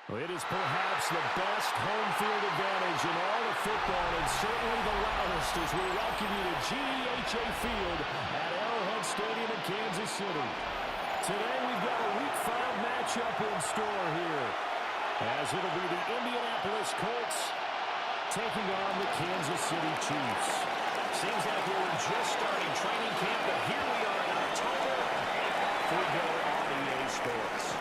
Well, it is perhaps the best home field advantage in all of football, and certainly the loudest as we welcome you to GEHA Field at Arrowhead Stadium in Kansas City. Today we've got a Week 5 matchup in store here, as it'll be the Indianapolis Colts taking on the Kansas City Chiefs. Seems like we were just starting training camp, but here we are in October. We go on EA Sports.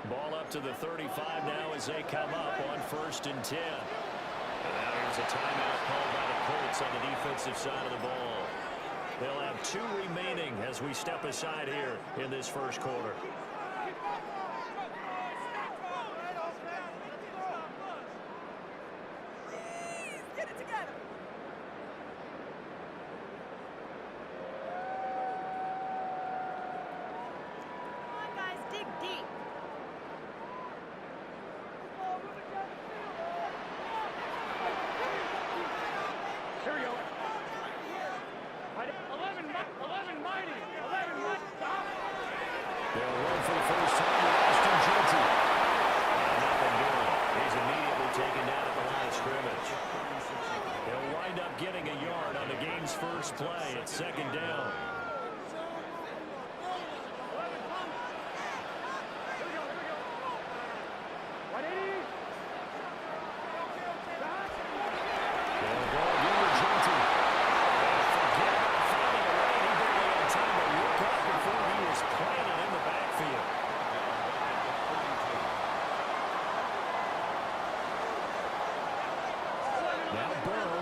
Ball up to the 35 now as they come up on 1st and 10. And now here's a timeout called by the Colts on the defensive side of the ball. They'll have 2 remaining as we step aside here in this first quarter. Get it together. Come on, guys, dig deep. Here we go. 11 mighty. 11 mighty. Stop. They'll run for the first time with Austin Jeanty. Nothing doing. He's immediately taken down at the line of scrimmage. They'll wind up getting a yard on the game's first play at 2nd down.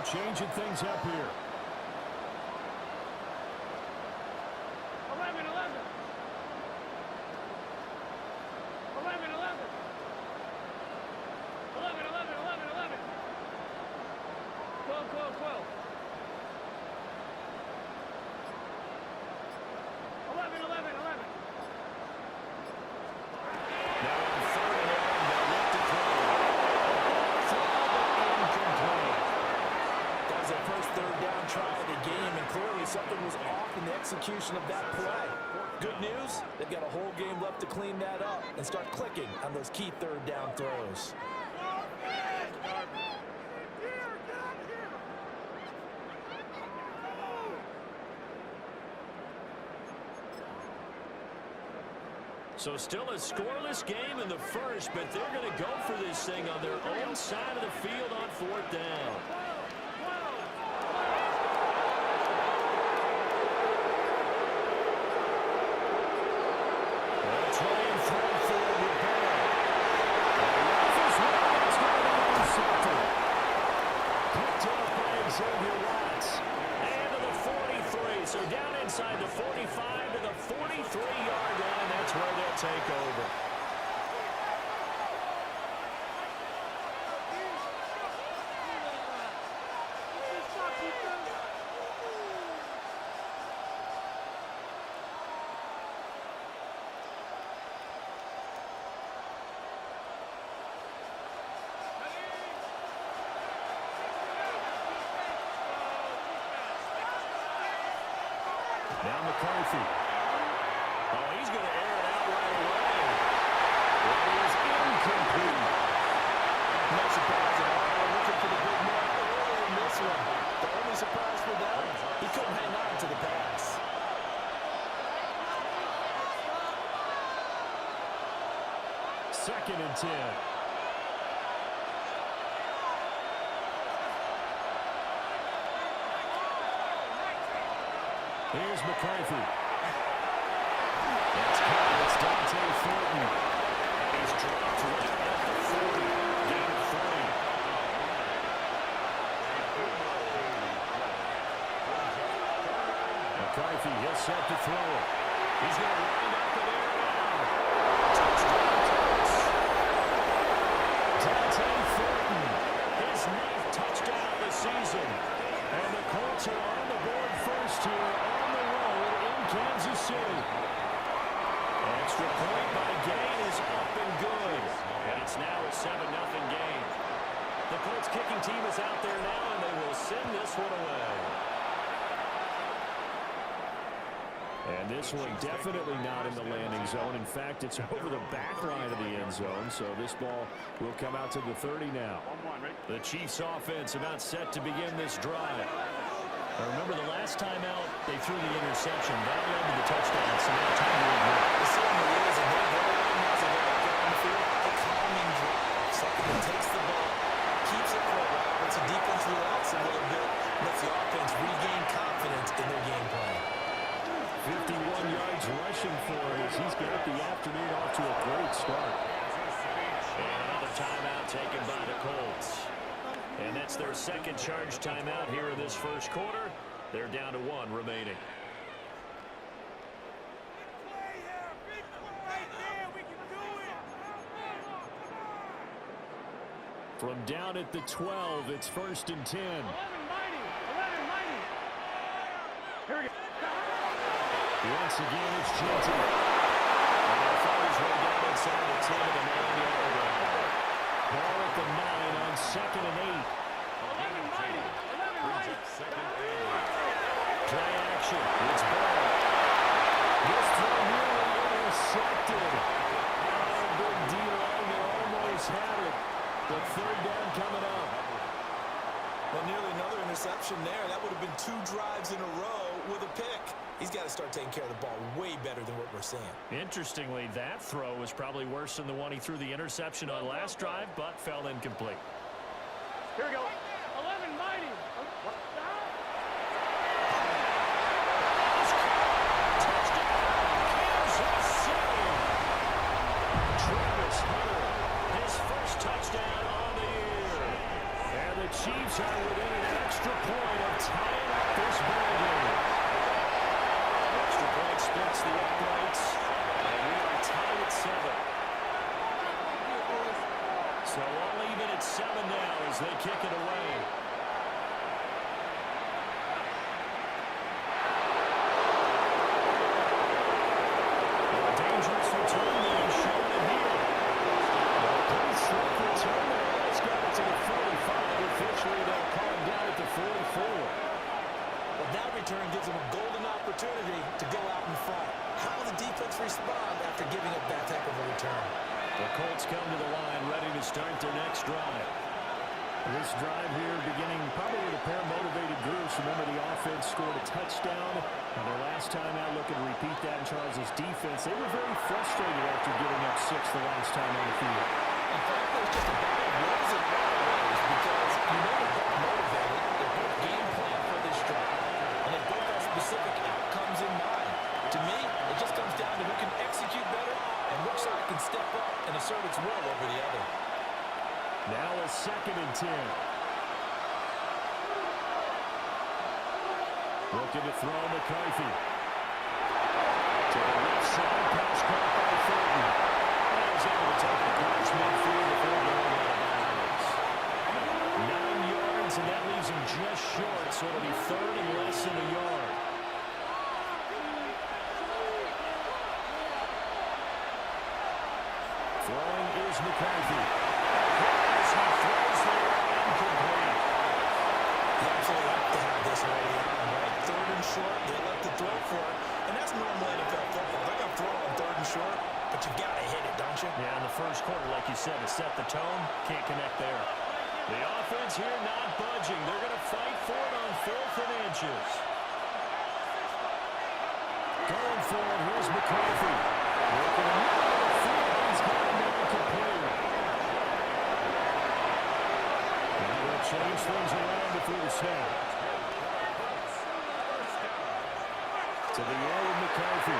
Changing things up here. 11. 12. 11. Now on 3rd and 11, they'll look to throw. Incomplete. That was their first 3rd down try of the game, and clearly something was off in the execution of that play. Good news, they've got a whole game left to clean that up and start clicking on those key 3rd down throws. So still a scoreless game in the first, but they're going to go for this thing on their own side of the field on 4th down. They'll try and throw forward with Bell. It's going to be intercepted. Picked up by Xavier Watts. And to the 43. So down inside the 45 to the 43-yard line. That's where they'll take over. Now McCarthy. Oh, he's going to air it out right away. It is incomplete. No surprise at all. Looking for the big man early in this one. The only surprise for them, he couldn't hang on to the pass. Second and 10. Here's McCarthy. That's caught. It's Dante Thornton. And he's dropped right at the 40. Gain of 3. set to throw it. He's going to wind up in there now. Touchdown, Colts. Dante Thornton, his 9th touchdown of the season. And the Colts are on the board first here on the road in Kansas City. Extra point by Gain is up and good. And it's now a 7-0 game. The Colts kicking team is out there now, and they will send this one away. And this one definitely not in the landing zone. In fact, it's over the back line of the end zone, so this ball will come out to the 30 now. The Chiefs offense about set to begin this drive. Now remember, the last time out, they threw the interception. That led to the touchdown, so now time to regroup. The signal is a big run as they go down the field. A calming drive. Something that takes the ball, keeps it for a while, lets the defense relax a little bit, lets the offense regain confidence in their game plan. 51 yards rushing for him as he's got the afternoon off to a great start. And another timeout taken by the Colts. And that's their second charge timeout here in this first quarter. They're down to 1 remaining. From down at the 12, it's 1st and 10. 11 mighty. Here we go. Once again, it's Genty. And that fires way down inside the 10 of the 9-yard line. Ball at the 9 on 2nd and 8. 11 mighty. Play action. It's Ball. This throw nearly intercepted. Oh, big D-line. They almost had it. But 3rd down coming up. Well, nearly another interception there. That would have been 2 drives in a row with a pick. He's got to start taking care of the ball way better than what we're seeing. Interestingly, that throw was probably worse than the one he threw the interception on last drive, but fell incomplete. Here we go. 11 mighty. Touchdown, Kansas City. Travis Hunter, his first touchdown on the year. And the Chiefs are within an extra point of tying up this ball game. Extra point splits the uprights, and we are tied at 7. So all even at 7 now as they kick it away. A dangerous return that he's shown it here. A pretty slick return there. It's got it to the 45. Officially, they'll call him down at the 44. Well, that return gives them a golden opportunity to go out in front. How will the defense respond after giving up that type of a return? The Colts come to the line, ready to start their next drive. This drive here beginning probably with a pair of motivated groups. Remember, the offense scored a touchdown. And their last time out, looking to repeat that in Charles' defense. They were very frustrated after giving up 6 the last time on the field. In fact, there's just a battle of wills in a lot of ways because you know they're both motivated. They both game plan for this drive. And they both have specific outcomes in mind. To me, it just comes down to who can execute better and which side can step up and assert its will over the other. Now a 2nd and 10. Looking to throw McCarthy. To the left side, pass caught by Thornton. And he was able to take the pass midfield before going out of bounds. 9 yards, and that leaves him just short, so it'll be 3rd and less than a yard. Throwing is McCarthy. As he throws there, incomplete. You absolutely have to have this early on, right? 3rd and short, they elect to throw for it. And that's normal NFL football. They're going to throw on 3rd and short, but you've got to hit it, don't you? Yeah, in the first quarter, like you said, to set the tone, can't connect there. The offense here not budging. They're going to fight for it on 4th and inches. Going for it, here's McCarthy. Working in the middle of the field, he's got him incomplete. Now they'll change things around before the snap. To the air with McCarthy.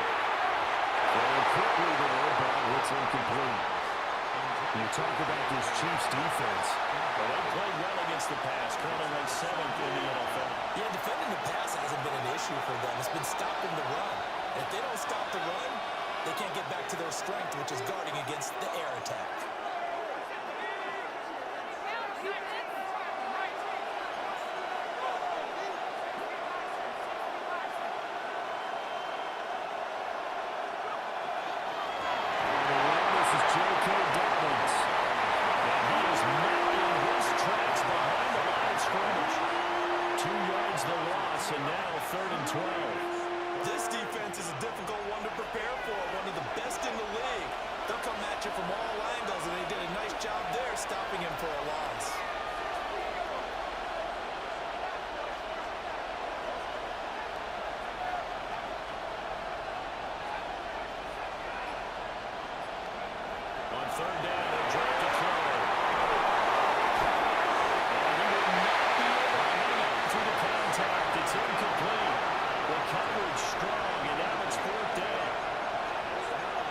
Going quickly there, but it's incomplete. You talk about this Chiefs defense. Well, they played well against the pass, currently ranked 7th in the NFL. Yeah, defending the pass hasn't been an issue for them. It's been stopping the run. If they don't stop the run, they can't get back to their strength, which is guarding against the air attack. And now 3rd and 12. This defense is a difficult one to prepare for, one of the best in the league. They'll come at you from all angles, and they did a nice job there stopping him for a loss. On 3rd down, they drop the throw. It's incomplete. The coverage strong, and now it's 4th down.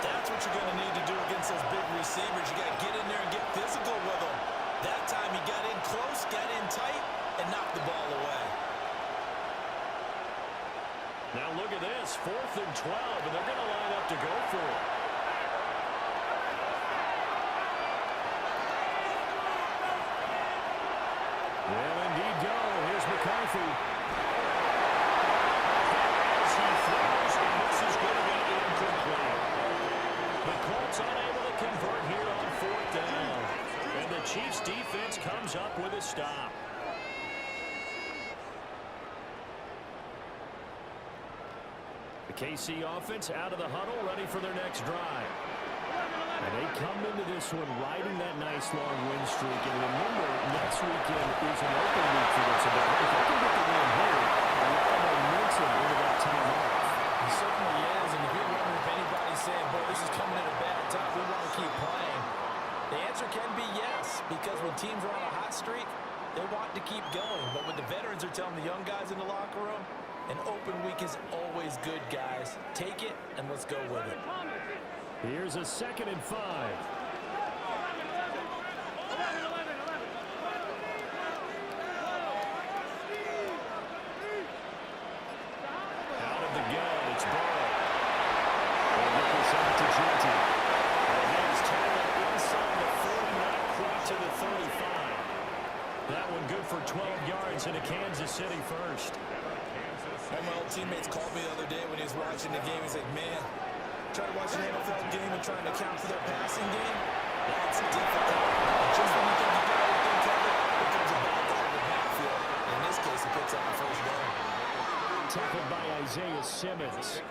That's what you're going to need to do against those big receivers. You got to get in there and get physical with them. That time he got in close, got in tight, and knocked the ball away. Now look at this, 4th and 12, and they're going to line up to go for it. Well, indeed go. Here's McCarthy. Unable to convert here on 4th down. And the Chiefs defense comes up with a stop. The KC offense out of the huddle, ready for their next drive. And they come into this one riding that nice long win streak. And remember, next weekend is an open week for them. So if they can get the win here, a lot of momentum into that time off. He certainly is. And if you're wondering if anybody's saying, boy, this is coming at a bad time, we want to keep playing, the answer can be yes, because when teams are on a hot streak, they want to keep going. But what the veterans are telling the young guys in the locker room, an open week is always good, guys. Take it, and let's go with it. Here's a 2nd and 5. Out of the gun, it's Burrow. They'll get this out to Genty. And he's tackled inside the 40, not quite to the 35. That one good for 12 yards into Kansas City first. One of my old teammates called me the other day when he was watching the game. He's like, man, trying to watch an NFL game and trying to account for their passing game, that's difficult. Just when you think you got everything covered, it comes a ball down the backfield. And in this case, he picks up the 1st down. Tackled by Isaiah Simmons.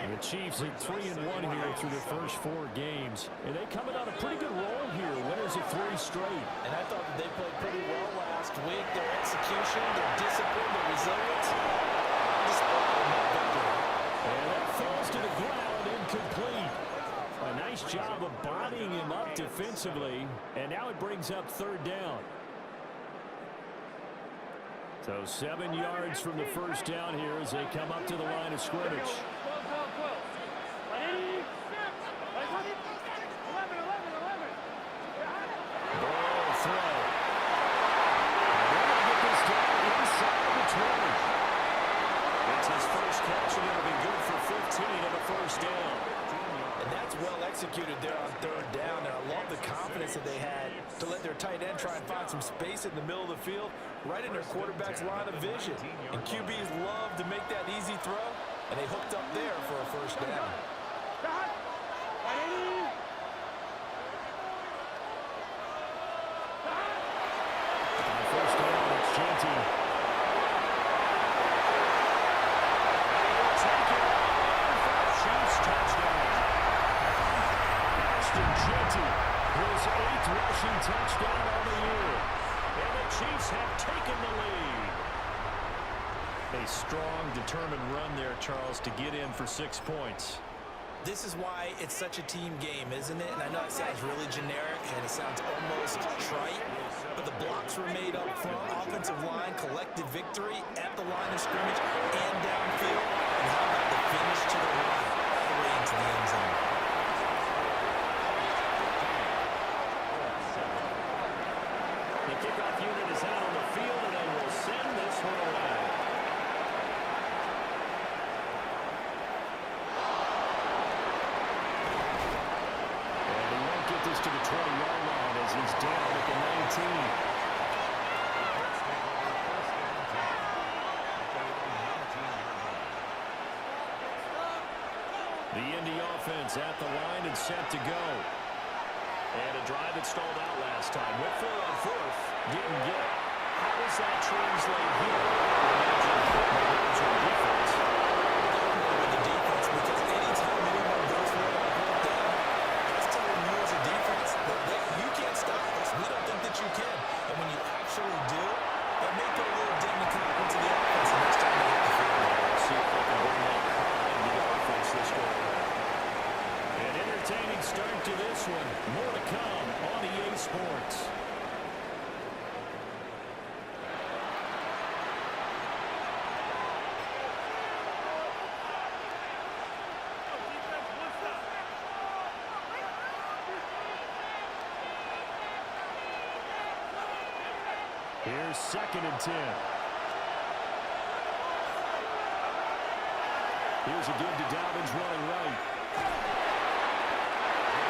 And the Chiefs at 3-1 here through the first 4 games. And they coming on a pretty good roll here. Winners of 3 straight. And I thought that they played pretty well last week. Their execution, their discipline, their resilience. And that falls to the ground, incomplete. A nice job of bodying him up defensively. And now it brings up 3rd down. So 7 yards from the 1st down here as they come up to the line of scrimmage. Ball throw. And they're going to get this down inside the 20. It's his first catch, and it'll be good for 15 and a 1st down. And that's well executed there on 3rd down. And I love the confidence that they had to let their tight end try and find some space in the middle of the field, right in their quarterback's line of vision. And QBs love to make that easy throw, and they hooked up there for a 1st down. Touchdown on the year. And the Chiefs have taken the lead. A strong, determined run there, Charles, to get in for 6 points. This is why it's such a team game, isn't it? And I know it sounds really generic and it sounds almost trite, but the blocks were made up front, offensive line, collected victory at the line of scrimmage and downfield. And how about the finish to the run all the way into the end zone? kickoff unit is out on the field, and they will send this one away. And he won't get this to the 20-yard line as he's down at the 19. The Indy offense at the line and set to go. And a drive that stalled out last time. Went for it on fourth. Didn't get it. How does that translate here? Defense. With the defense, because anytime anyone goes for it on fourth down, that's telling you as a defense that you can't stop us. We don't think that you can. And when you actually do, it may put a little dent in the confidence of the offense the next time they hit the field. See if they can bring that pride into the offense this go around. An entertaining start to this one. More to come on EA Sports. Here's 2nd and 10. Here's a give to Dobbins running right.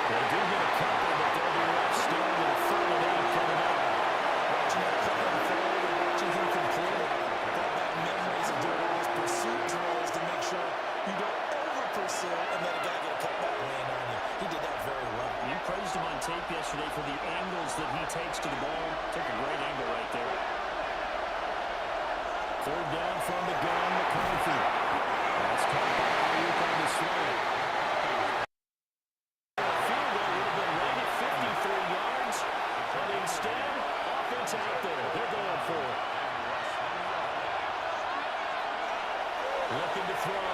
They do get a couple, but they'll be left still with a 3rd and 8 coming up. Watching that play unfold and watching him complete it, that memories of doing all those pursuit drills to make sure you don't over-pursue and let a guy get a cutback land on you. He did that very well. You praised him on tape yesterday for the angles that he takes to the ball. Took a great angle right there. 3rd down from the gun, McCarthy. That's caught by Ayuk on the slant. Field goal would have been right at 53 yards, but instead, offense out there. They're going for it. Looking to throw.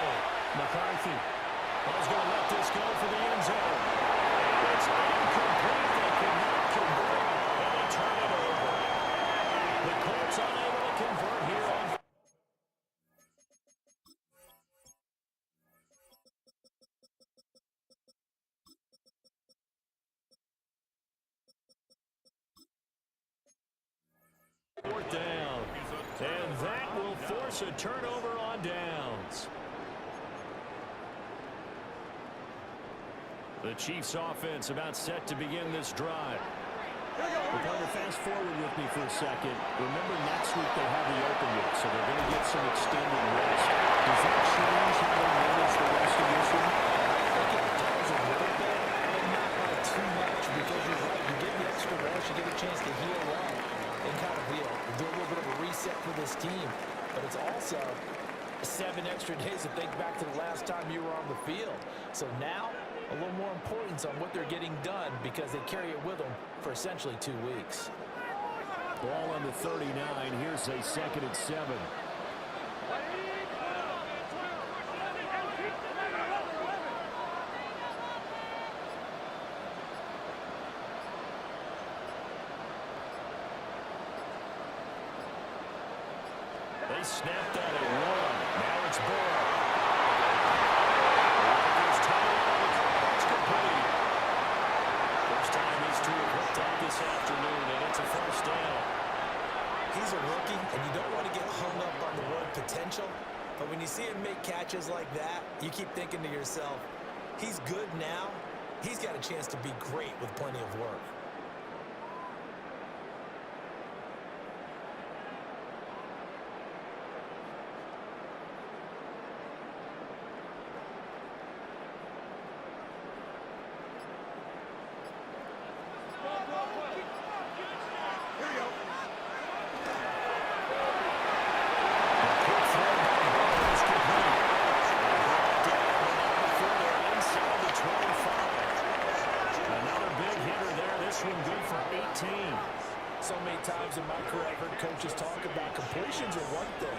McCarthy. Ball's going to let this go for the end zone. It's incomplete. They could not convert, and they turn it over. The Colts unable to convert here on. Fourth down. And that will force a turnover on downs. The Chiefs offense about set to begin this drive. Partner, fast forward with me for a second. Remember, next week they have the open week, so they're going to get some extended rest. Does that change how they manage the rest of this one? I think it does a little bit, but not by too much, because you're right. You get the extra rest, you get a chance to heal up and kind of do a little bit of a reset for this team. But it's also 7 extra days to think back to the last time you were on the field. So now, a little more importance on what they're getting done because they carry it with them for essentially 2 weeks. Ball on the 39. Here's a 2nd and 7. They snapped that at 1. Now it's Burrow. There's time. It's complete. First time these two have hooked up this afternoon, and it's a 1st down. He's a rookie, and you don't want to get hung up on the word potential, but when you see him make catches like that, you keep thinking to yourself, he's good now. He's got a chance to be great with plenty of work. So many times in my career, I've heard coaches talk about completions are one thing,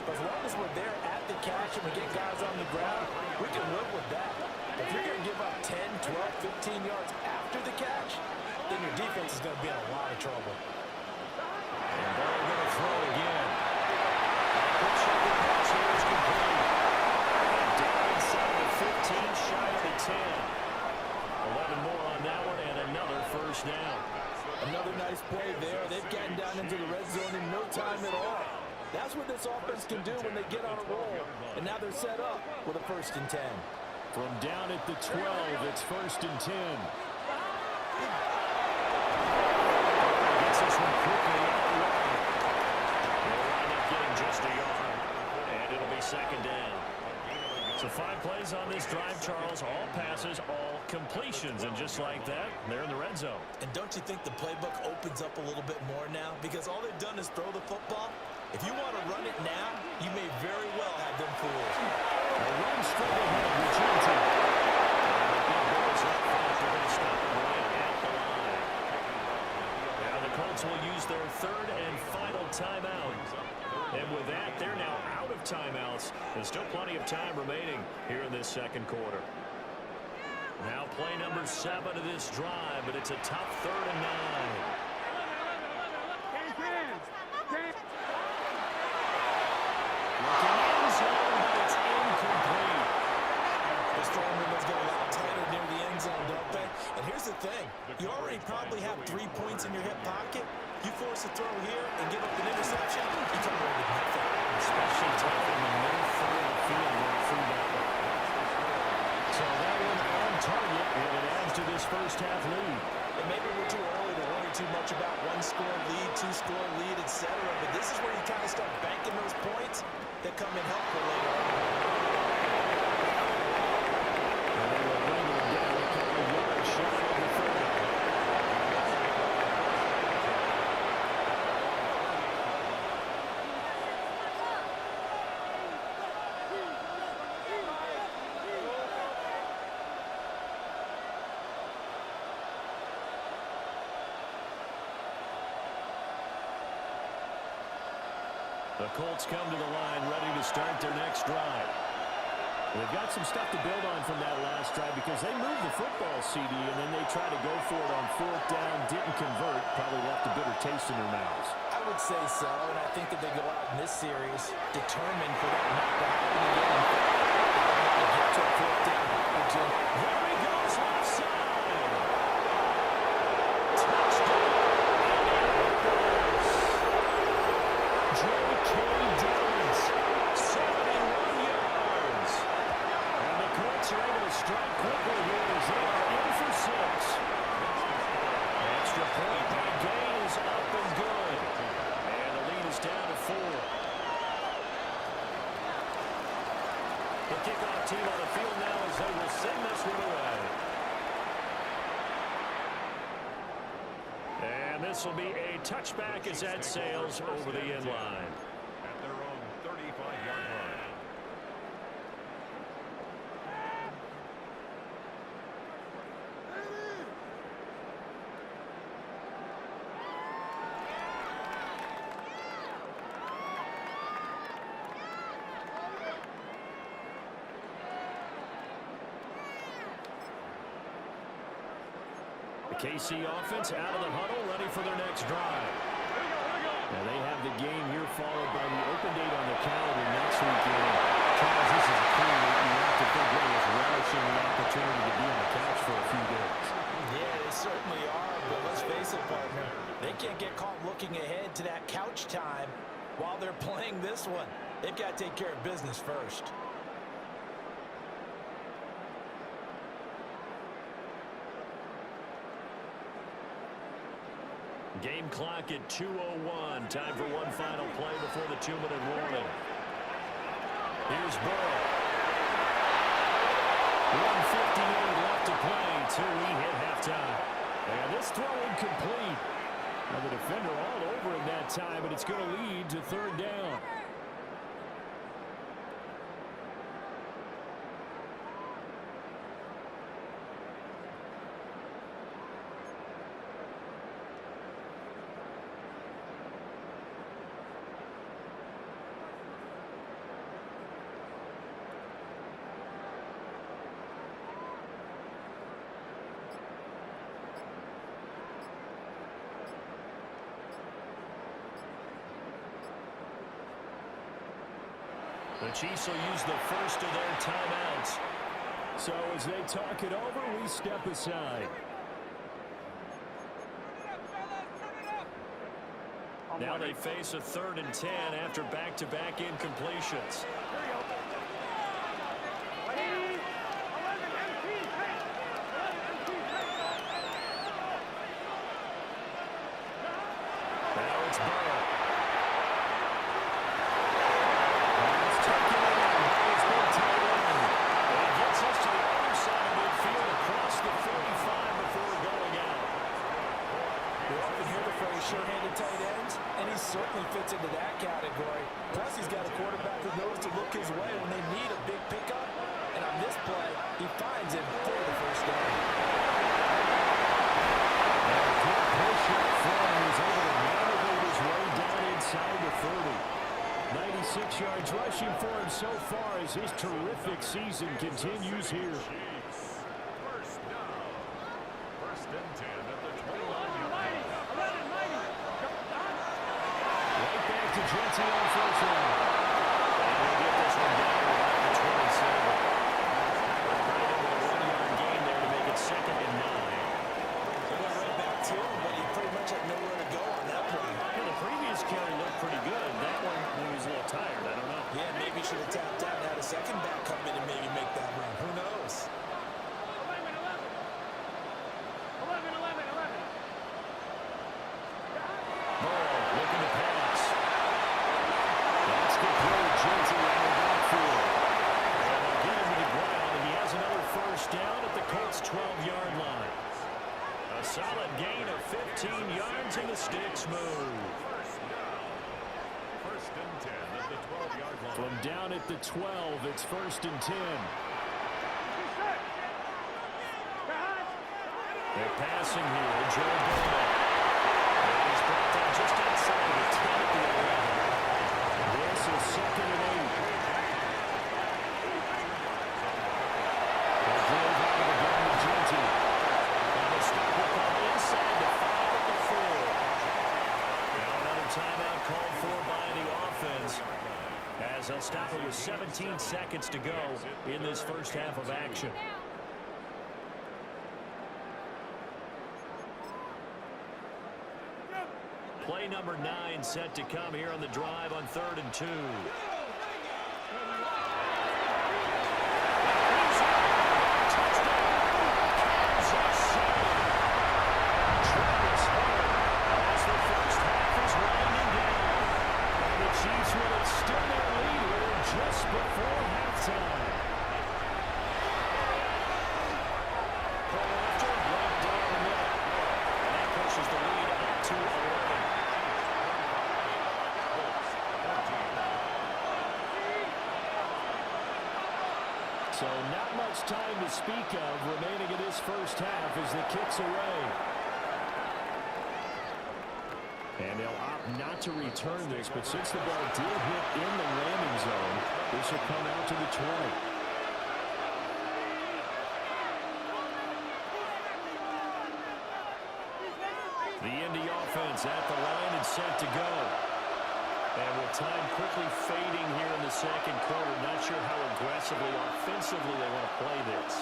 but as long as we're there at the catch and we get guys on the ground, we can live with that. If you're going to give up 10, 12, 15 yards after the catch, then your defense is going to be in a lot of trouble. And they're going to throw again. Quick shot the pass here is complete. And down inside the 15, shy of the 10. 11 more on that one, and another 1st down. Another night Nice play there. They've gotten down into the red zone in no time at all. That's what this offense can do when they get on a roll. And now they're set up with a 1st and 10. From down at the 12, it's 1st and 10. Gets this one quickly out of the way. They'll wind up getting just a yard. And it'll be 2nd down. So 5 plays on this drive, Charles. All passes, all completions. And just like that, they're in the red zone. And don't you think the playbook opens up a little bit more now? Because all they've done is throw the football. If you want to run it now, you may very well have them fooled. A run straight ahead with Johnson. And the big boys up front are going to stop him right at the line. Now the Colts will use their 3rd and final timeout. And with that, they're now out of timeouts. There's still plenty of time remaining here in this 2nd quarter. Now play number 7 of this drive, but it's a tough 3rd and 9. Looking in zone, but it's incomplete. This throwing window's get a lot tighter near the end zone, don't they? And here's the thing. You already probably have 3 points in your hip pocket. You force a throw here and give up an interception, you come away with nothing. Especially tough in the middle third of the field where fullback. So that one on target, and it adds to this first half lead. And maybe we're too early to worry too much about 1-score lead, 2-score lead, etc. But this is where you kind of start banking those points that come in helpful later on. And they will bring them down a couple of yards shy of the 30. The Colts come to the line ready to start their next drive. They've got some stuff to build on from that last drive because they moved the football, CD, and then they tried to go for it on 4th down, didn't convert, probably left a bitter taste in their mouths. I would say so, and I think that they go out in this series determined for that not to happen again. Get to a 4th down opportunity. There he goes, left side. Touchdown. J.K. Dobbins, 71 yards. And the Colts are able to strike quickly here as they are in for 6. Extra point by Gain is up and good. And the lead is down to 4. The kickoff team on the field now as they will send this one away. And this will be a touchback as that sails over the end line. At their own 35-yard line. The KC offense out of the huddle, ready for their next drive. Now they have the game here followed by the open date on the calendar next weekend. Charles, this is a key week. You have to think they was relishing the opportunity to be on the couch for a few days. Yeah, they certainly are, but let's face it, partner. They can't get caught looking ahead to that couch time while they're playing this one. They've got to take care of business first. Game clock at 2:01. Time for one final play before the 2-minute warning. Here's Burrow. 1:58 left to play till we hit halftime. And this throw incomplete. Now the defender all over him that time, but it's going to lead to 3rd down. The Chiefs will use the first of their timeouts. So as they talk it over, we step aside. Now they face a 3rd and 10 after back-to-back incompletions. Now it's Burrow. He's taken it in. It's been tight end. And he gets us to the other side of midfield across the 45 before going out. We often hear the phrase sure-handed tight ends, and he certainly fits into that category. Plus, he's got a quarterback who knows to look his way when they need a big pickup. And on this play, he finds him for the first down. Good push up front. He's able to navigate his way down inside the 30. 96 yards rushing for him so far as his terrific season continues here. First down. First and 10 at the 21-yard line. Right back to Genty on first down. And he'll get this one down to about the 27. Right into the 1-yard gain there to make it 2nd and 9. They went right back to him, but he pretty much had nowhere to go on that play. Well, the previous carry looked pretty good. That one, he was a little tired. I don't know. Yeah, maybe he should have tapped out and had a second back come in and maybe make that run. Who knows? 11. Burrow looking to pass. That's complete. Genty out of the backfield. And they'll get him to the ground, and he has another first down at the Colts' 12-yard line. A solid gain of 15 yards, and the sticks move. First and 10 at the 12-yard line. From down at the 12, it's 1st and 10. They're passing here. Joe Burrow. And he's brought down just outside of the 10 at the 11. This is 2nd and 8. They drove out of the gun to Genty. And the stop will come inside the 5 at the 4. Now another timeout called for by the offense, as they'll stop it with 17 seconds to go in this first half of action. Play number 9 set to come here on the drive on 3rd and 2. Travis Hunter, as the first half is winding down. And the Chiefs will extend their lead here just before halftime. Pull after, right down the middle. And that pushes the lead up to 11. So not much time to speak of remaining in this first half as the kick's away. And they'll opt not to return this, but since the ball did hit in the landing zone, this will come out to the 20. The Indy offense at the line and set to go. And with time quickly fading here in the second quarter, not sure how aggressively, offensively they want to play this.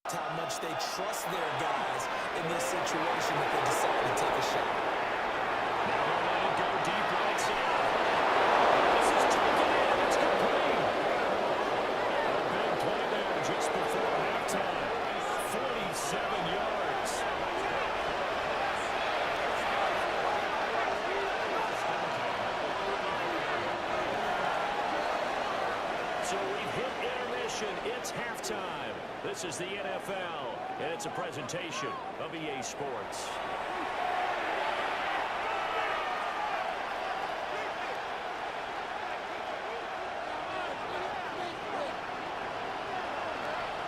How much they trust their guys in this situation that they decide to take a shot. Now they'll let it go deep right side. This is taken in. It's complete. A big play there just before halftime. 47 yards. So we've hit intermission. It's halftime. This is the NFL, and it's a presentation of EA Sports.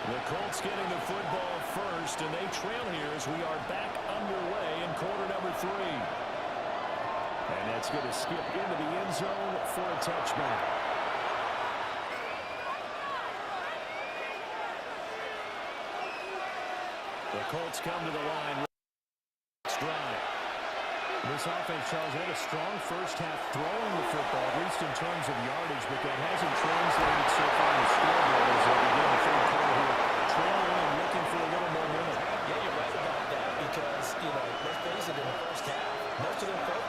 The Colts getting the football first, and they trail here as we are back underway in quarter number 3. And that's going to skip into the end zone for a touchback. The Colts come to the line. Drive. This offense, Charles, had a strong first half throwing the football, at least in terms of yardage, but that hasn't translated so far in the scoreboard as they begin the third quarter here. Trailing and looking for a little momentum. Yeah, you're right about that because, let's face it, in the first half, most of their focus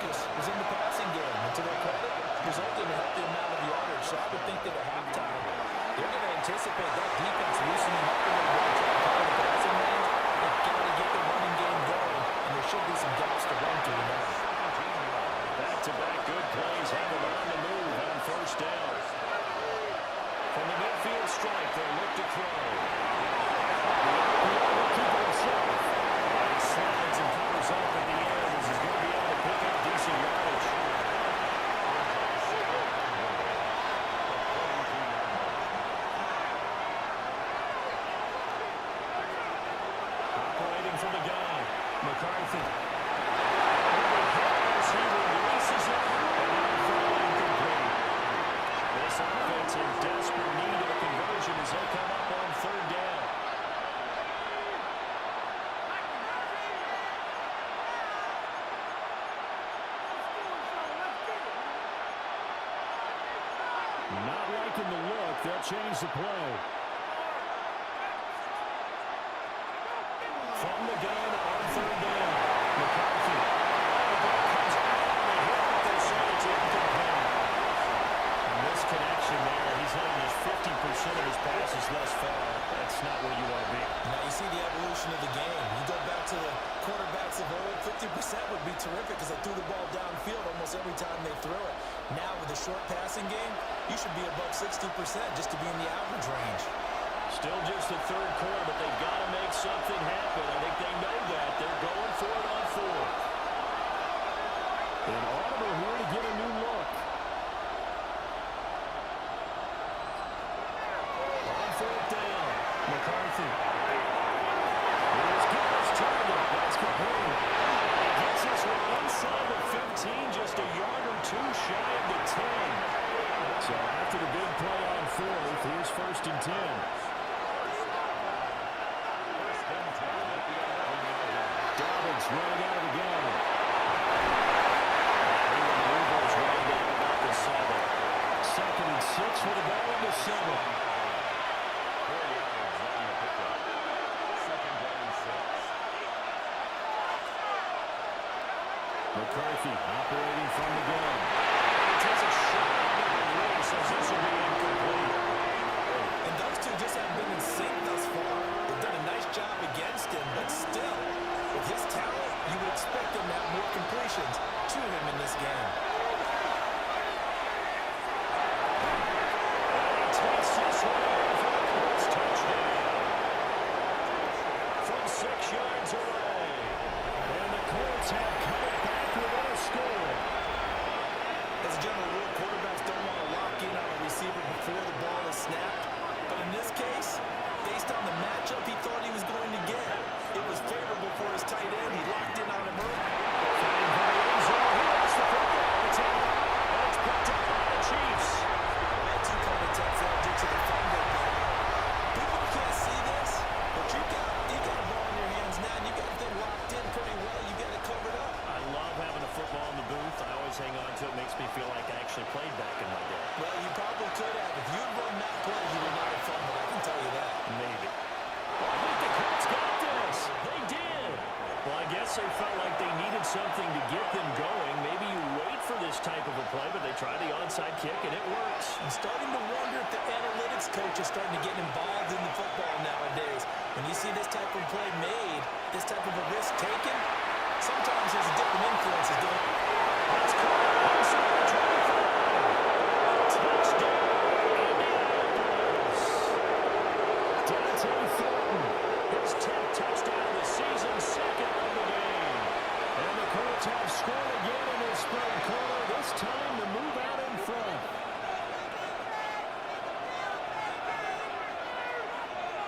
from the gun. McCarthy. As he releases it, and now throw incomplete. This offense in desperate need of a conversion as they come up on third down. Not liking the look. They'll change the play. From the gun on third down. McCarthy. The ball comes out on the hit, but they say it's incomplete. Misconnection there. He's hitting just 50% of his passes thus far. That's not where you want to be. Now you see the evolution of the game. You go back to the quarterbacks of old, 50% would be terrific because they threw the ball downfield almost every time they threw it. Now with the short passing game, you should be above 60% just to be in the average range. Still just the third quarter, but they've got to make something happen. I think they know that. They're going for it on fourth. And Audible here to get a new look. On fourth down, McCarthy. Here's Gibbs, target. That's complete. Gets us inside the 15, just a yard or two shy of the 10. So after the big play on fourth, here's first and 10. Dobbins running out of the gun. Eagles running down about the 7. Second and 6 with the ball in the 7. McCarthy operating from the gun. Takes a shot at the race as this will be incomplete. And those two just haven't been in sync thus far. They've done a nice job against him, but still, with his talent, you would expect him to have more completions to him in this game. He takes this one for the Colts touchdown. From 6 yards away. And the Colts have come back within a score. As a general rule, quarterbacks don't want to lock in on a receiver before the ball is snapped. But in this case, based on the matchup he thought he was going to get, it was favorable for his tight end. He locked in on him early. Fighting for the end zone. He has the football. It's out. And it's picked up by the Chiefs. That two-point attempt fell due to the fumble. People can't see this, but you got a ball in your hands now, and you got them locked in pretty well. You got it covered up. I love having a football in the booth. I always hang on to it. Makes me feel like I actually played back in my day. Well, you probably could have. If you had run that play, you would not have fumbled. I can tell you that. Maybe. I think the Colts got this. They did. Well, I guess they felt like they needed something to get them going. Maybe you wait for this type of a play, but they try the onside kick, and it works. I'm starting to wonder if the analytics coach is starting to get involved in the football nowadays. When you see this type of play made, this type of a risk taken, sometimes there's a different influence is doing. That's caught inside the 25. Touchdown, Indianapolis. Dante Thornton, his 10th touchdown of the season, second of the game. And the Colts have scored again in this third quarter, this time to move out in front.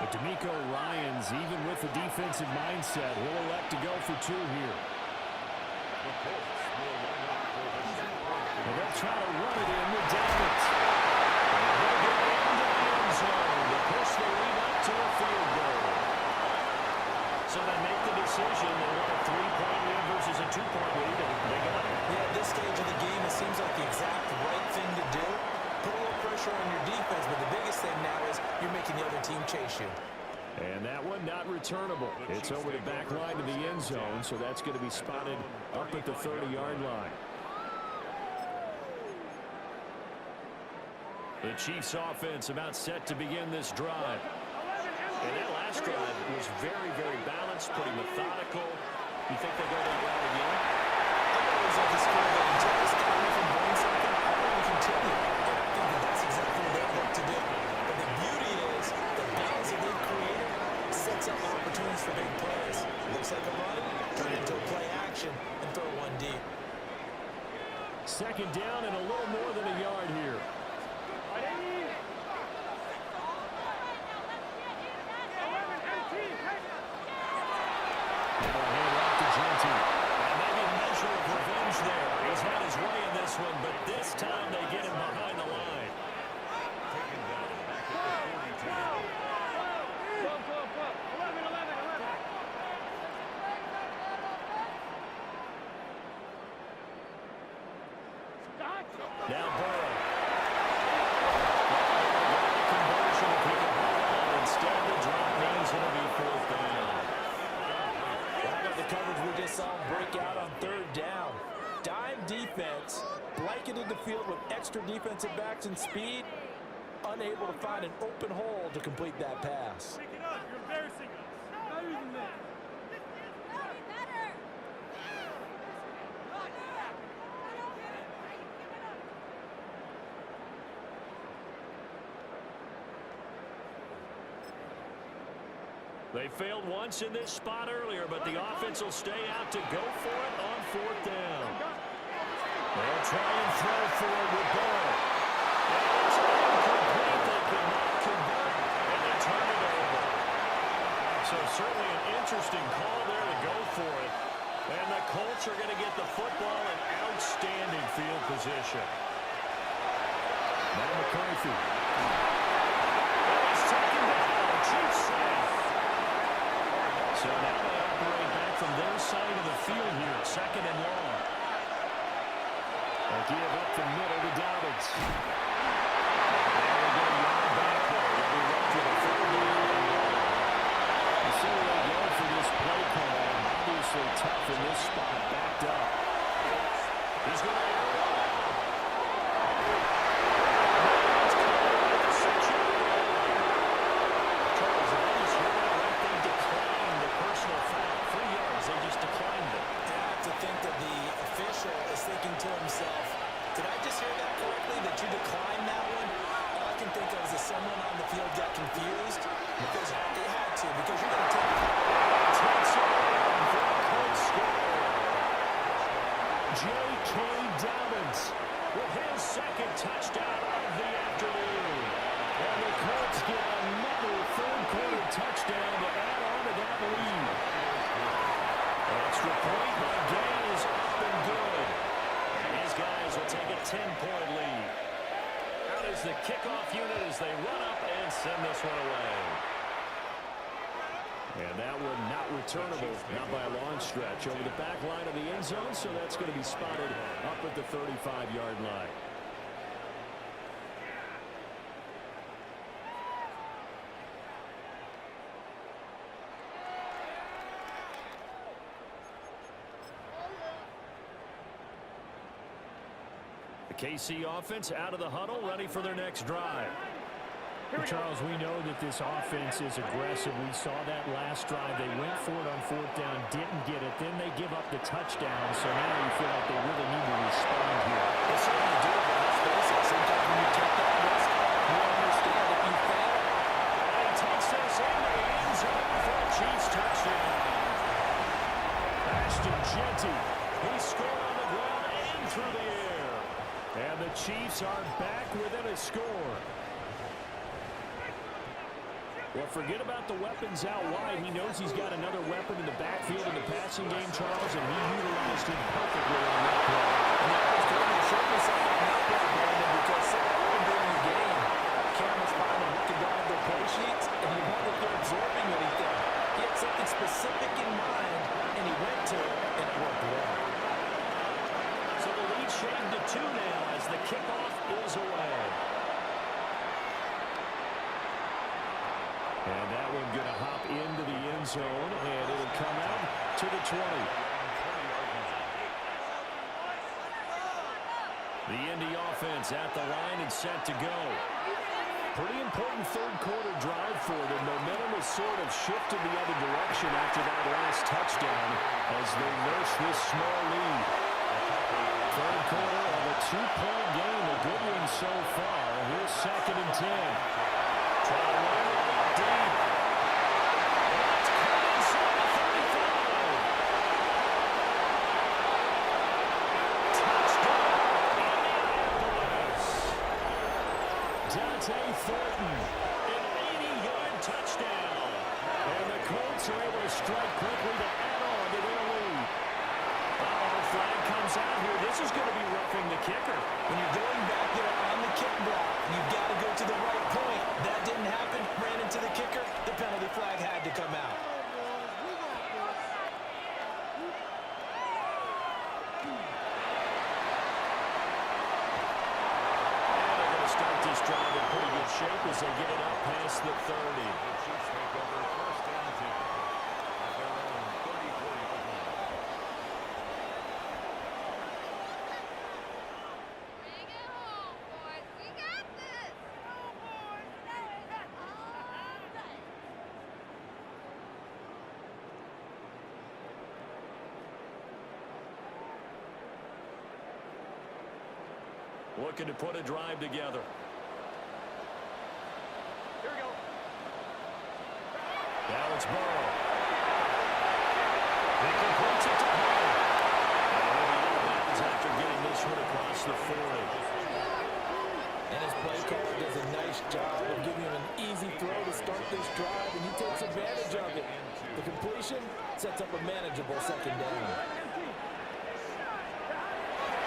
But DeMeco Ryans, even with the defensive mindset, will elect to go for 2 here. And they'll try to run it in with Davis. And they'll get into the end zone to push the lead up to a field goal. So they make the decision. They want a 3-point lead versus a 2-point lead, and they got it. Yeah, at this stage of the game, it seems like the exact right thing to do. Put a little pressure on your defense, but the biggest thing now is you're making the other team chase you. And that one not returnable. It's over the back line to the end zone, so that's going to be spotted up at the 30-yard line. The Chiefs offense about set to begin this drive. And that last drive was very, very balanced, pretty methodical. You think they go that route again? I always like to score that until they stop me from doing something. I want to continue. And I think that that's exactly what they want to do. But the beauty is the balance that they've created sets up opportunities for big plays. Looks like a run, turn it into a play action, and throw one deep. Second down and a little more than a yard here. Now a hand off to Genty. And maybe a measure of revenge there. He's had his way in this one, but this time they get him behind the line. Taken down back at the 42. Go, go, go. 11, 11, 11. Now Burrow. Conversion if he can hold on. Instead, the drop means it'll be fourth down. Back up the coverage we just saw break out on third down. Dime defense, blanketed the field with extra defensive backs and speed, unable to find an open hole to complete that pass. Pick it up. You're embarrassing us. Better than that. They failed once in this spot earlier, but the offense will stay out to go for it on fourth down. They'll try and throw for it with Burrow. And it's incomplete. They could not convert, and they turn it over. So certainly an interesting call there to go for it. And the Colts are going to get the football in outstanding field position. Now McCarthy. And it's taken down. Chiefs safe. So now they operate back from their side of the field here, second and long. They give up the middle to Dobbins. There we go, yard back there. They'll be left with a third down. You see where they go for this play call. Obviously tough in this spot, backed up. He's going to air it. To himself, did I just hear that correctly, that you declined that one? All I can think of is that someone on the field got confused, because they had to, because you're going to take J.K. Dobbins with his second touchdown of the afternoon. And the Colts get another third-quarter touchdown to add on to that lead. Extra point by Gay is up and good. These guys will take a 10-point lead. Out is the kickoff unit as they run up and send this one away. And that one not returnable, not by a long stretch. Over the back line of the end zone, so that's going to be spotted up at the 35-yard line. KC offense out of the huddle, ready for their next drive. Well, Charles, we know that this offense is aggressive. We saw that last drive. They went for it on fourth down, didn't get it. Then they give up the touchdown. So now you feel like they really need to respond here. They certainly do, but let's face it. Sometimes when you take that risk, you understand that you fail. And he takes this into the end zone for a Chiefs touchdown. Ashton Genty, he scored on the ground and through the air. And the Chiefs are back within a score. Well, forget about the weapons out wide. He knows he's got another weapon in the backfield in the passing game, Charles, and he utilized him perfectly on that play. And that was going to show us on that play, Brandon, because so often during the game, cameras find them looking down at their play sheets, and you wonder if they're absorbing anything. He had something specific in mind, and he went to it, and it worked well. So the lead shaved to 2 now as the kickoff is away. And that one going to hop into the end zone, and it'll come out to the 20. The Indy offense at the line and set to go. Pretty important third-quarter drive for them. Momentum has sort of shifted the other direction after that last touchdown as they nurse this small lead. Third quarter of a 2-point game, a good one so far. Here's 2nd and 10. Try to run it out deep. It's caught inside the 35. Touchdown, Indianapolis. Dante Thornton, an 80-yard touchdown. And the Colts are able to strike quickly to add on comes out here, this is going to be roughing the kicker. When you're going back there on the kick block, you've got to go to the right point. That didn't happen. Ran into the kicker. The penalty flag had to come out. Start this drive in pretty good shape as they get it up past the 30. The Chiefs take over first and 10 at their own 30-40 line. Bring it home, boys. We got this. Go, boys. All right. Looking to put a drive together. Here we go. Now it's Burrow. He completes it to Burrow. And he'll be out of bounds after getting this one across the 40. And his play caller does a nice job of giving him an easy throw to start this drive, and he takes advantage of it. The completion sets up a manageable second down.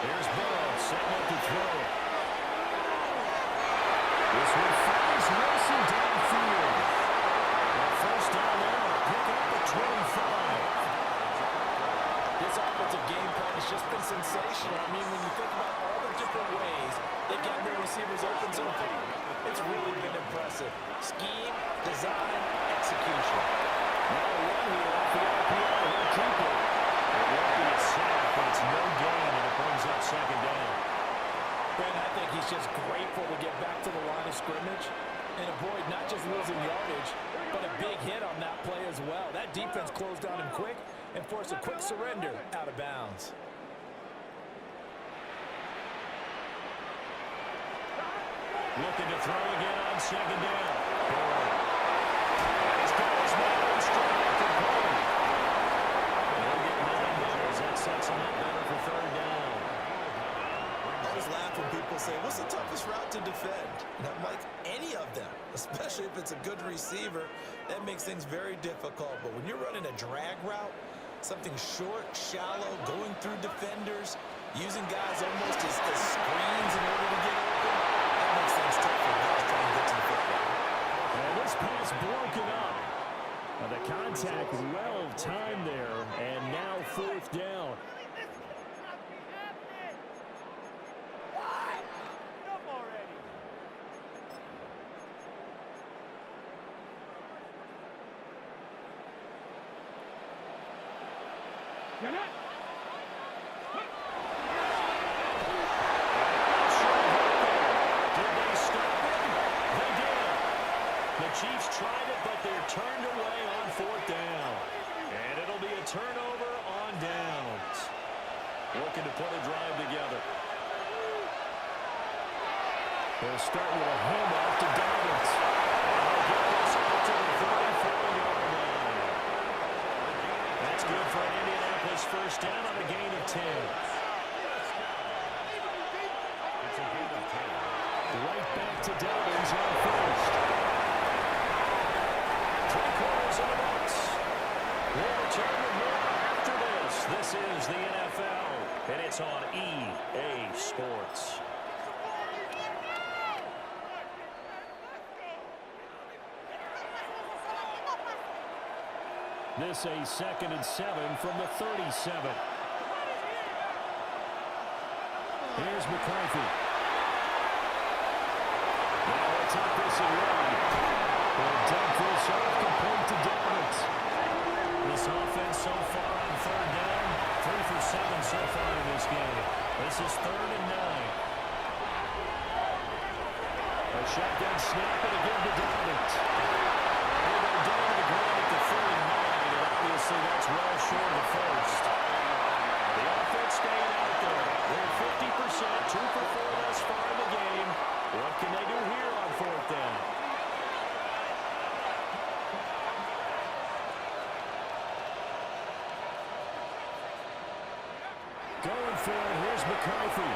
Here's Burrow, setting up to throw. This one finds Wilson downfield. And first down there, pick up at 25. This offensive game plan has just been sensational. I mean, when you think about all the different ways they got their receivers open so far, it's really been impressive. Scheme, design, execution. Now a run here off the RPO. He'll keep it. It won't be a sack, but it's no gain, and it brings up second down. Ben, I think he's just grateful to get back to the line of scrimmage and avoid not just losing yardage, but a big hit on that play as well. That defense closed on him quick and forced a quick surrender out of bounds. Looking to throw again on second down. He's got his man on strike for Burrow. They'll get 9 there as that sets him up better for third down. I always laugh when people say, what's the toughest route to defend? And I'm like, any of them, especially if it's a good receiver, that makes things very difficult. But when you're running a drag route, something short, shallow, going through defenders, using guys almost as screens in order to get open, that makes things tough for guys trying to get to the football. And this pass broken up. The contact well timed there, and now fourth down. Come already. You're not. Did they stop him? They did. The Chiefs tried it, but they're turned away on fourth down. And it'll be a turnover on downs. Looking to put a drive together. They'll start with a handoff to Dobbins. And they'll get this out to the 34-yard line. That's good for an Indianapolis first down on a gain of 10. It's a gain of 10. Right back to Dobbins on first. 3/4 of the books. We'll return with more after this. This is the NFL, and it's on EA Sports. This a 2nd and 7 from the 37. Here's McCarthy. Now let's take this and run. They'll dump this off complete to Dobbins. This offense so far on third down, 3 for 7 so far in this game. This is 3rd and 9. A shotgun snap and a give to Dobbins. They go down to the ground at the 39, and obviously that's well short of the first. The offense staying out there. They're 50%, 2 for 4 thus far in the game. What can they do here on fourth down? Going for it, here's McCarthy.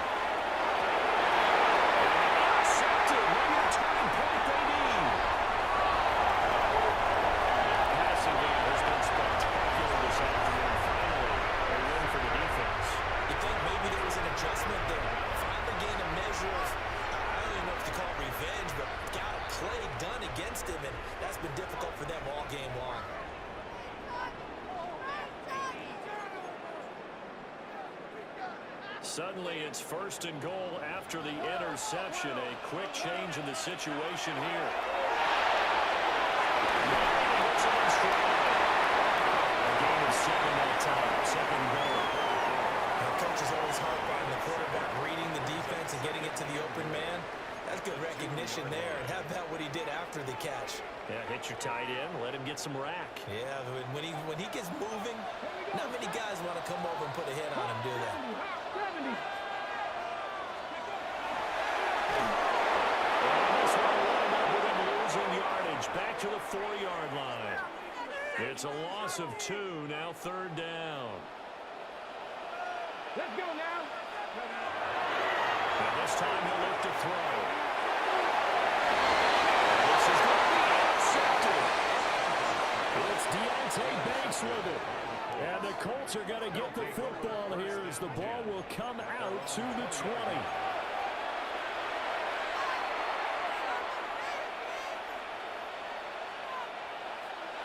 Intercepted, maybe the turning point they need. Passing game has been spectacular this afternoon. Finally, a win for the defense. You think maybe long. Suddenly, it's 1st and goal after the interception. A quick change in the situation here. A gain of 7 that time. 2nd and goal. Coaches always harp on the quarterback reading the defense and getting it to the open man. That's good recognition there. And how about what he did after the catch? Yeah, hit your tight end. Let him get some rack. Yeah, when he gets moving, not many guys want to come over and put a hit on him, do they? And this one wound up with him losing yardage. Back to the 4-yard line. It's a loss of 2. Now 3rd down. Let's go now. And this time he'll look to throw. This is going to be intercepted. It's Deontay Banks with it. And the Colts are going to get the football here as the ball will come out to the 20.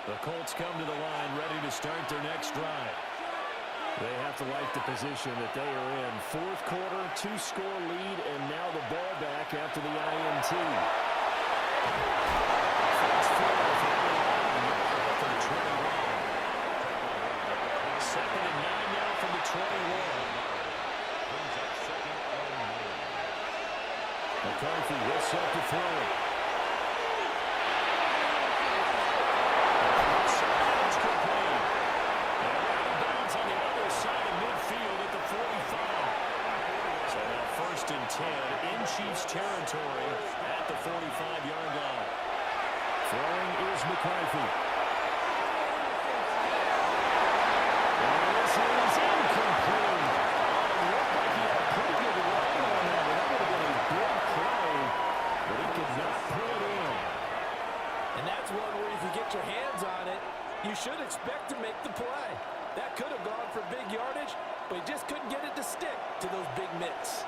The Colts come to the line ready to start their next drive. They have to like the position that they are in. 4th quarter, 2-score lead, and now the ball back after the INT. Fast forward from the 21. 2nd and 9 now from the 21. McCarthy will set to throw. In Chiefs territory at the 45-yard line. Throwing is McCarthy. And this is incomplete. It looked like he had a pretty good run on that. That would have been a big play, but he could not pull it in. And that's one where if you get your hands on it, you should expect to make the play. That could have gone for big yardage, but he just couldn't get it to stick to those big mitts.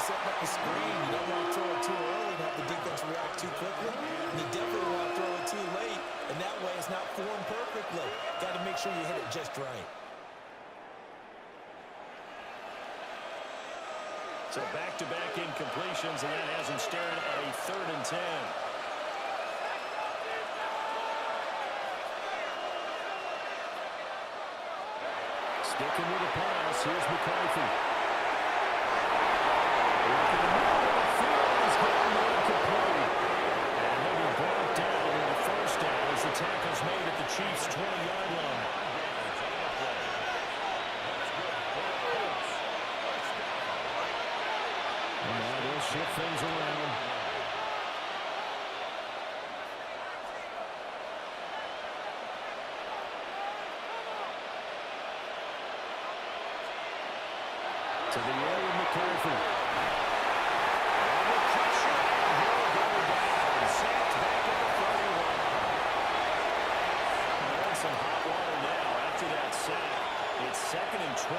Up the screen. You don't want to throw it too early and have the defense react too quickly. And you definitely want to throw it too late, and that way it's not formed perfectly. Got to make sure you hit it just right. So back-to-back incompletions, and that has him staring at a 3rd and 10. Sticking with the pass, here's McCarthy. Tackle's made at the Chiefs' 20-yard line. And now they'll shift things around. To the air with McCarthy. Some hot water now after that sack. It's 2nd and 21.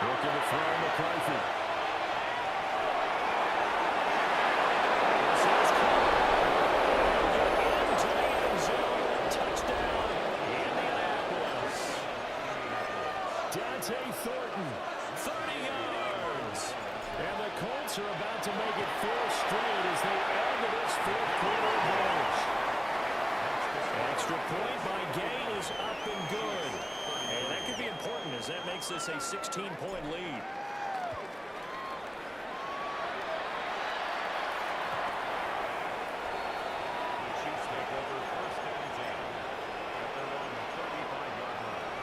Looking to throw McCarthy. This is into the end zone. Touchdown, Indianapolis. Dante Thornton, 30 yards. And the Colts are about to make it 4 straight as they add to this 4th quarter advantage. Extra point by Gay is up and good. And that could be important as that makes this a 16-point lead. Chiefs take over 1st and 10 at their own 35-yard line.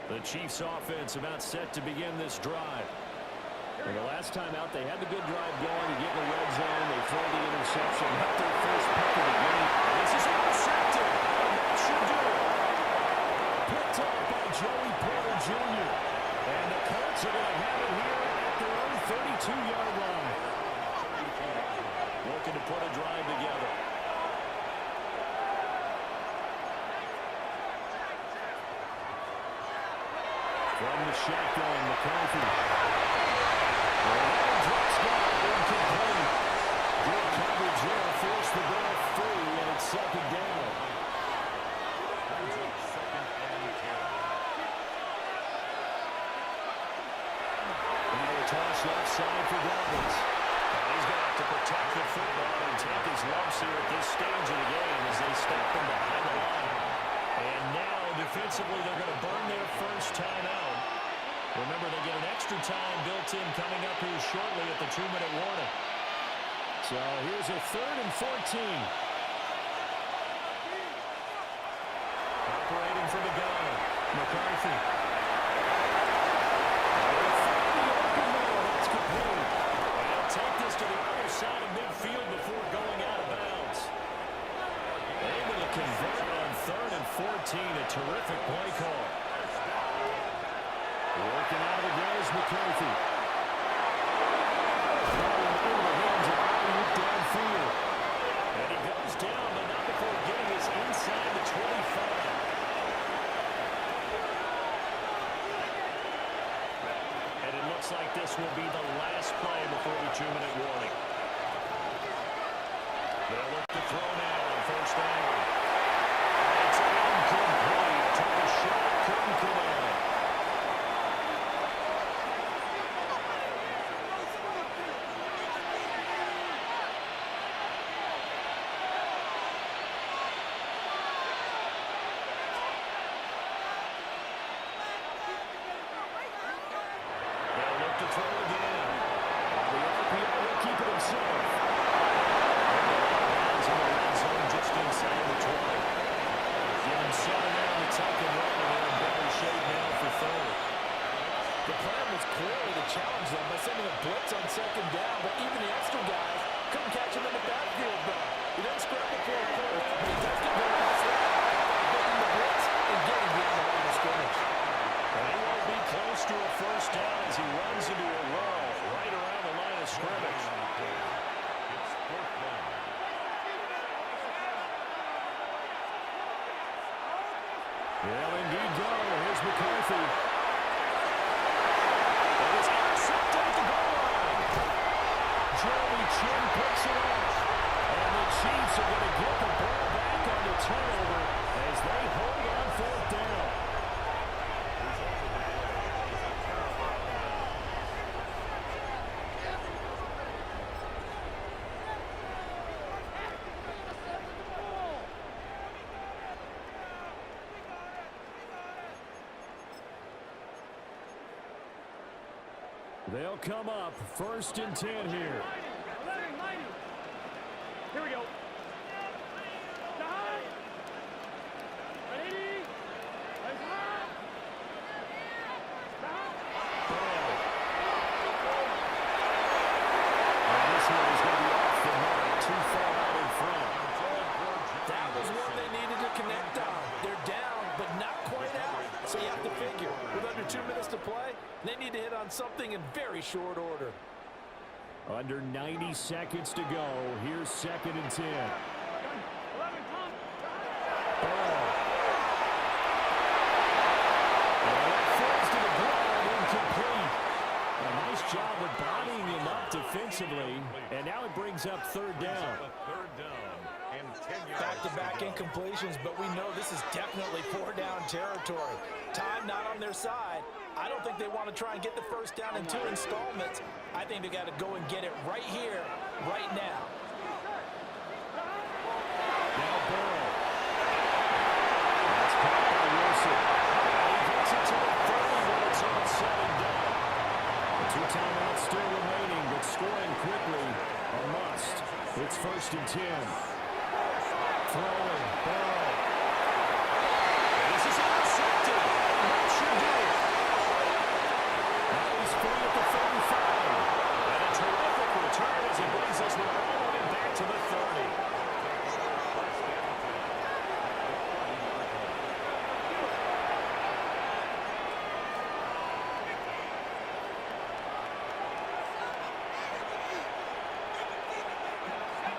The Chiefs offense about set to begin this drive. And the last time out, they had the good drive going to get in the red zone. They throw the interception. Got their first pick of the game. This is intercepted. And that should do it. Picked up by Joey Porter Jr. And the Colts are going to have it here at their own 32-yard line. Looking to put a drive together. From the shotgun, McCarthy. Incomplete. Good coverage there. Forced the ball free, and it's second down. Now a toss left side for Dobbins. He's going to have to protect the football and take his lumps here at this stage of the game as they step him behind the line. And now, defensively, they're going to burn their first time out. Remember, they get an extra time built in coming up here shortly at the 2-minute warning. So here's a 3rd and 14. Operating for the gun, McCarthy. That's complete. They'll take this to the other side of midfield before going out of bounds. Able to convert on 3rd and 14. A terrific play call. Working out of the goes McCarthy. Throwing into the hands of Ayuk downfield. And he goes down, but not before getting us inside the 25. And it looks like this will be the last play before the 2-minute warning. They'll look to throw now on first down. It's incomplete. Took a shot, couldn't come out. To throw again. The RPO will keep it himself. He's in the red zone just inside the 20. Give him 7 there on the second run, and they're in better shape now for 3rd. The plan was clearly to challenge them by sending a blitz on second down, but even the extra guys couldn't catch him in the backfield, though. He then scrambled for a 4th, but he does get very much there. Getting the blitz and getting beyond the line of scrimmage. And he won't be close to a first down as he runs into a wall right around the line of scrimmage. It's 4th down. Well, indeed go. Here's McCarthy. And it's intercepted at the goal line. Jeremy Chin picks it up. And the Chiefs are going to get the ball back on the turnover as they hold on 4th down. They'll come up 1st and 10 here. 11, 90. Here we go. Down. Ready. Let's run. Down. And this one is going to be off the mark, too far out in front. That was one they needed to connect on. They're down, but not quite out. So you have to figure, with under 2 minutes to play, they need to hit on something in very short order. Under 90 seconds to go. Here's 2nd and 10. 11, come. Ball. And that falls to the ground, incomplete. A nice job of bodying him up defensively. And now it brings up 3rd down. 3rd down and 10 yards. Back-to-back incompletions, but we know this is definitely 4-down territory. Time not on their side. I don't think they want to try and get the first down in 2 installments. I think they got to go and get it right here, right now. Now Burrow. That's caught by Wilson. And he gets it to the 30 when it's on 7 down. 2 timeouts still remaining, but scoring quickly a must. It's 1st and 10. Throwing, Burrow. And this is intercepted. And that should do it. Now he's free at the 35. And a terrific return as he brings us all the way back to the 30.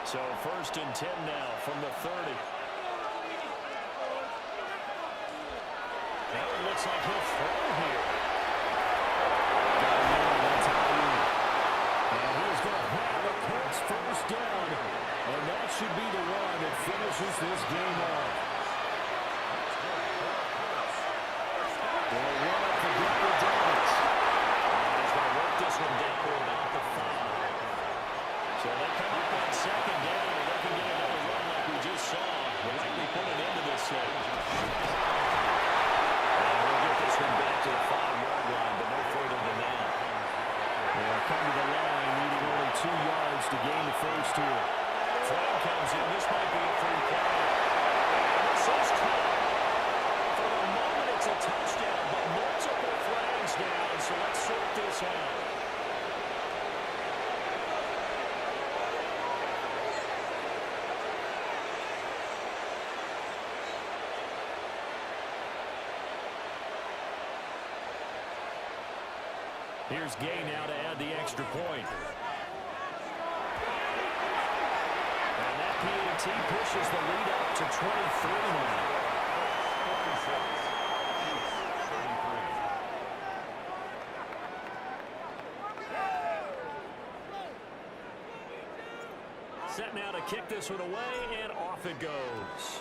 So 1st and 10 now from the 30. Now it looks like he'll throw here. And he's going to have the Colts 1st down. And that should be the one that finishes this game off. They'll run up the Gabriel Davis. And he's going to work this one down to about the 5. So they come up on 2nd down, and they can get another run like we just saw. We'll likely put an end to this thing. And we'll get this one back to the 5-yard line, but no further than that. They'll come to the line, needing only 2 yards to gain the first here. Flag comes in. This might be a free play. This is caught. For the moment, it's a touchdown, but multiple flags down, so let's sort this out. Here's Gay now to add the extra point. And that PAT pushes the lead up to 23 now. Set now to kick this one away, and off it goes.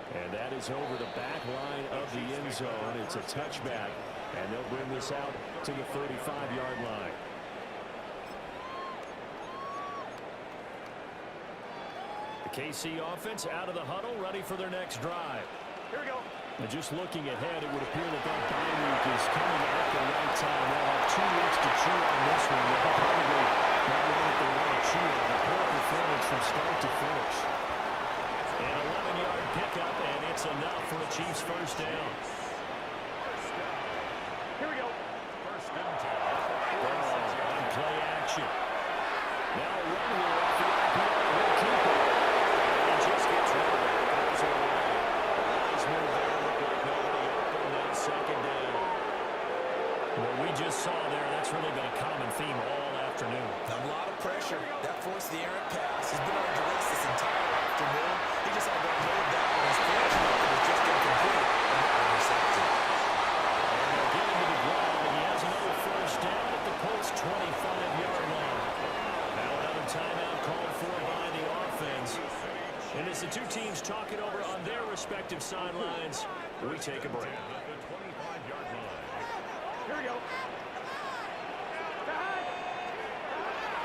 And that is over the back line of the end zone. It's a touchback, and they'll bring this out to the 35-yard line. The KC offense out of the huddle, ready for their next drive. Here we go. And just looking ahead, it would appear that that bye week is coming at the right time. They'll have 2 weeks to chew on this one. They'll probably not one that they want to chew on. A poor performance from start to finish. An 11-yard pickup, and it's enough for the Chiefs' 1st down. Here we go. 1st and 10. On play action. Now a run here off the IPO. He'll keep it. And he just gets rid of it. Throws it away. Nice move there. Looked like nobody open that 2nd down. What we just saw there, that's really been a common theme all afternoon. A lot of pressure. That forced the errant pass. He's been on duress this entire afternoon. He just had to hold that on his fortunate that was just incomplete. And not intercepted. And they'll get him to the ground, and he has another 1st down at the Colts' 25-yard line. Now another timeout called for by the offense. And as the two teams talk it over on their respective sidelines, we take a break. At the 25-yard line. Here we go.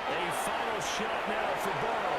A final shot now for Burrow.